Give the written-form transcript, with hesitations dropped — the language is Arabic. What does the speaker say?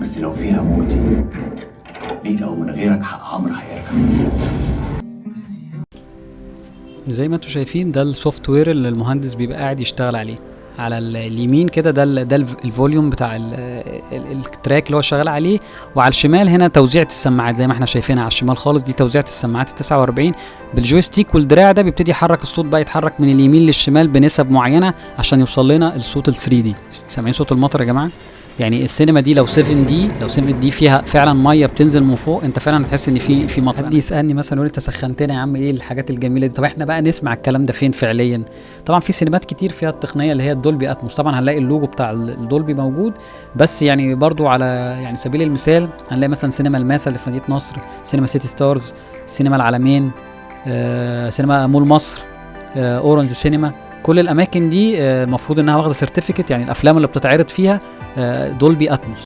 بس لو فيها موتي ليك او من غيرك حق عمرو هيرجع. زي ما انتم شايفين ده السوفت وير اللي المهندس بيبقى قاعد يشتغل عليه. على اليمين كده ده الفوليوم بتاع التراك اللي هو شغال عليه، وعلى الشمال هنا توزيعة السماعات زي ما احنا شايفينها على الشمال خالص، دي توزيعة السماعات ال 49 بالجويستيك، والدراع ده بيبتدي يحرك الصوت بقى، يتحرك من اليمين للشمال بنسب معينة عشان يوصل لنا الصوت ال 3 دي. سامعين صوت المطر يا جماعة؟ يعني السينما دي لو 7 دي فيها فعلا ميه بتنزل من فوق، انت فعلا هتحس ان في مطر. حد يسالني مثلا يقول انت سخنتنا يا عم، ايه الحاجات الجميله دي؟ طب احنا بقى نسمع الكلام ده فين فعليا؟ طبعا في سينمات كتير فيها التقنيه اللي هي الدولبي اتموس، طبعا هنلاقي اللوجو بتاع الدولبي موجود، بس يعني برضو على يعني سبيل المثال هنلاقي مثلا سينما الماسا اللي في مدينه نصر، سينما سيتي ستارز، سينما العالمين، سينما مول مصر، اورنج سينما. كل الاماكن دي المفروض انها واخده سيرتيفيكت، يعني الافلام اللي بتتعرض فيها دولبي اتموس.